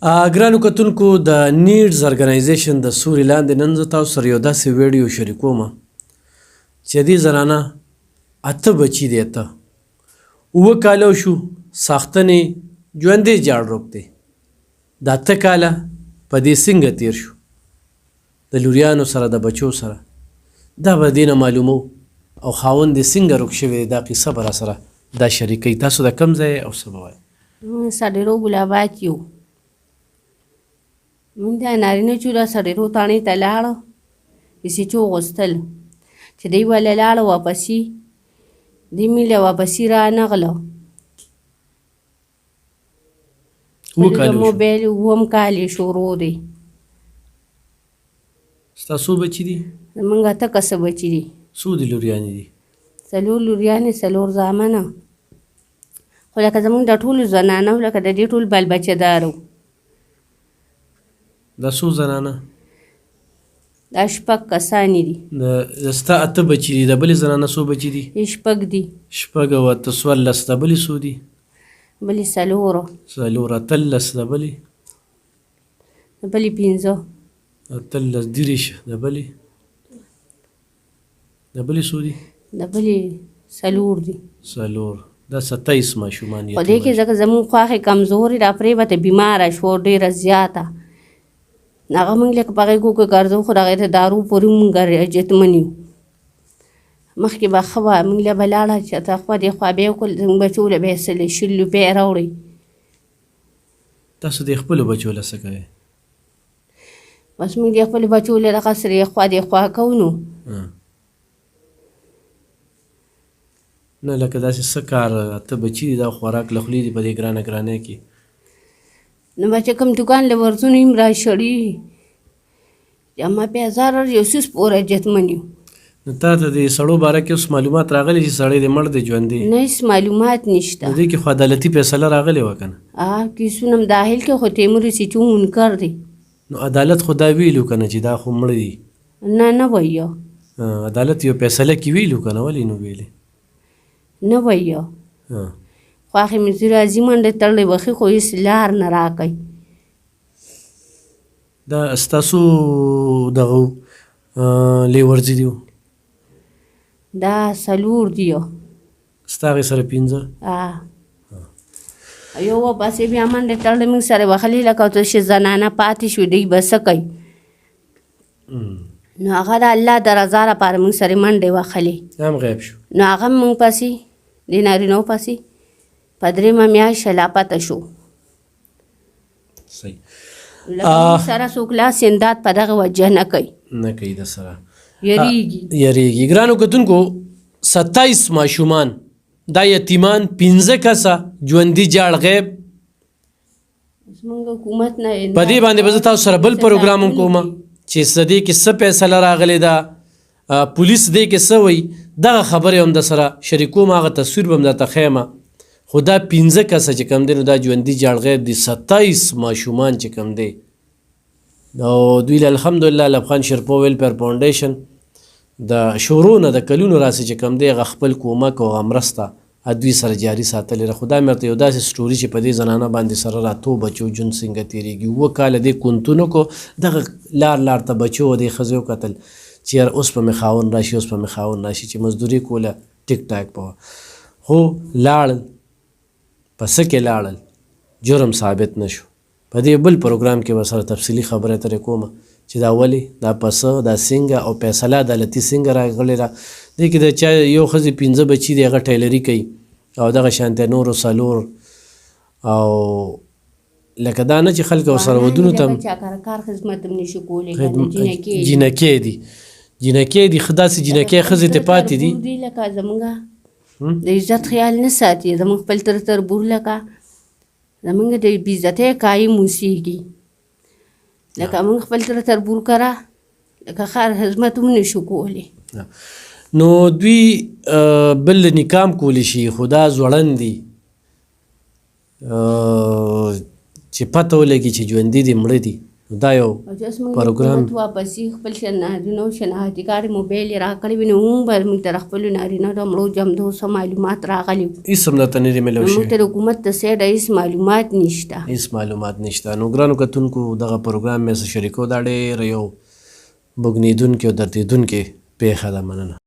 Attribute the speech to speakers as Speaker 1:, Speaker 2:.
Speaker 1: ګرانو کتونکو د نیډز ارګنایزیشن د سوري لاندې نن زه تاسو سره یو داسې ویډیو شریکوم چې دې زنانه 8 بچي دي، 8 اووه کاله شو ساختنې ژوندی جاړ روک دی. دا 8 کاله په دې څنګه تیر شو د لوریانو سره د بچو سره، دا به دې نه معلومو او خاوند دې څنګه روک شوی دی. دا قصه به راسره دا شریکوي. تاسو د کوم ځای او څه به وایئ؟
Speaker 2: سړیرو ګلابات یو مونږ د نارینه چې دا سړیرو تاڼې ته لاړه پیسې چې وغوښتل چې دی ولې لاړه واپسي دی مې له واپسي رانغله. د موبایل اووم کال یې شروع دی.
Speaker 1: ستاسو بچي دي؟
Speaker 2: زمونږ 8 کسه بچي دي.
Speaker 1: څو دي لوریانې دي؟
Speaker 2: 4 لوریانې 4 زامنه. خو لکه زمونږ د ټولو زنانو لکه د دې ټول بال بچه‌دار وو.
Speaker 1: دا څو زنانه؟
Speaker 2: دا 6 کسانې دي.
Speaker 1: د ستا 8 بچي دي، د بلې زنانه څو بچي دي؟
Speaker 2: 6 دي.
Speaker 1: 6 او 8 14. د بلې څو دي؟
Speaker 2: بلې 4.
Speaker 1: 13 د بلې؟
Speaker 2: د بلې 15.
Speaker 1: 13 دیرش د بلې؟ د بلې څو دي؟
Speaker 2: د بلې 4 دي.
Speaker 1: 4. دا 27 ماشومان
Speaker 2: خو دې کې ځکه زموږ خواښې کمزورې را پرېوته بیماره شوه ډېره زیاته. هغه موږ لکه په هغې کې ګرځو خو د هغې ته دارو پورې موږ اجتمن یو. مخکې به ښه وه موږ له به لاړه چې ته خوا دې خوا به یې وکړل زموږ بچو له به یې 100 روپۍ راوړئ.
Speaker 1: تاسو د خپلو بچو له څه کوئ؟
Speaker 2: بس موږ د خپلو بچو له دغه سره یې خوا دې خوا کوو نو.
Speaker 1: نه لکه داسې څه کار 8 بچي دي، دا خوراک له خولې دي په دې ګرانه ګرانۍ کې.
Speaker 2: نو به چې کوم دوکان له ورځونو هم راشړي جامه پیزار یو څیز پورې اجتمن یو.
Speaker 1: نو تا ته د سړو باره کې اوس معلومات راغلي چې سړی دې مړ دی ژوندی؟
Speaker 2: نه هېڅ معلومات نشته.
Speaker 1: نو دې کې خو عدالتي فیصله راغلې وه که نه؟
Speaker 2: کیسونه هم داخل کې خو تیمور سیټي منکر دی.
Speaker 1: نو عدالت خو دا ویلو که نه چې دا خو مړه دي؟
Speaker 2: نه وایه.
Speaker 1: عدالت یو فیصله کې ویلو که نه؟ ولې نو ویلې؟
Speaker 2: نه وایه. خو آخر مې راځي منډه تړلی وخي خو هېڅ لار نه راکوي.
Speaker 1: دا ستاسو دغه لیورځي دي؟
Speaker 2: دا 4 دي.
Speaker 1: ستا هغې سره 15؟
Speaker 2: یو پسې بیا منډې تړلی موږ سره وهلې لکه چې زنانه پاتې شوې دوی به څه کوي. نو هغه د الله د رضا لپاره موږ سره منډې وهلې.
Speaker 1: هم غیب شو؟
Speaker 2: نو هغه هم موږ پسې د نارینهو پسې په 3مه میاشت لاپته شو.
Speaker 1: صحیح.
Speaker 2: لکه موږ سره څوک لاس امداد په دغه وجه نه کوي.
Speaker 1: نه کوي د سره
Speaker 2: یریږي.
Speaker 1: ګرانو کتونکو 27 ماشومان دا یتیمان 15 کسه ژوندي جاړ غیب.
Speaker 2: زموږ حکومت نه
Speaker 1: په دې باندې به زه تاسو سره بل پروګرام هم کوم چې دې کې څه فیصله راغلې ده، پولیس دې کې څه وایي، دغه خبرې هم د سره شریکوم. هغه تصویر به هم درته ښیم. خو دا 15 کسه چې کوم دی نو دا ژوندي جاړ غیب دي. 27 ماشومان چې کوم دی او دوی له الحمدلله لبخان شرپو ویلفیر فاونډیشن د شروع نه د کلونو راسې چې کوم دی هغه خپل کومک او هغه مرسته دوی سره جاري ساتلې ده. خو دا مې ورته یو داسې سټوري چې په دې زنانه باندې سره راتو بچو ژوند څنګه تېرېږي. 7 کاله دې کونتونو کو دغه لار ته بچو دې ښځې وکتل چې یار اوس به مې خاوند راشي، اوس به مې خاوند راشي چې مزدوري کوله ټیک ټاک به. خو لاړل په څه کې لاړل جرم ثابت نه شو. په دې بل پروګرام کې به سره تفصیلي خبره ترې کوم چې دا ولې دا پسه دا څنګه او فیصله عدالتي څنګه راغلې ده. دې کې د چا یو ښځې 15 بچي دي هغه ټیلري کوي او دغه شانتې نورو 4 او لکه دا نه چې خلک ورسره ودونو ته جینکې دي. جینکې دي ښه داسې جینکې ښځې ته پاتې دي
Speaker 2: لکه زموږ د عزت خیال نه ساتي. زموږ خپل تربور لکه زموږ د بېعزتۍ قایم اوسېږي. لکه موږ خپل تربور کره لکه خیر خدمت هم نشو کولی.
Speaker 1: نو دوی بل نکام کولی شي خو دا ځوړند دي چې پته ولګي چې ژوندي دي مړه دي. دا یو
Speaker 2: اوس موږ
Speaker 1: پروګرام
Speaker 2: حکومت واپسي خپل نارینهو شناختي کارت موبایل یې راکړی وي نو موږ به موږ ته د خپلو نارینهو د مړو جمدو څه معلومات راغلي وو
Speaker 1: هېڅ هم درته نه دي میلاو
Speaker 2: موږ
Speaker 1: شوي
Speaker 2: ته د حکومت د سایډه هېڅ معلومات نشته
Speaker 1: هېڅ معلومات نشته. نو ګرانو کتونکو دغه پروګرام مې سره شریکو دا ډېر یو بوږنېدونکې او دردېدونکې پېښه ده. مننه.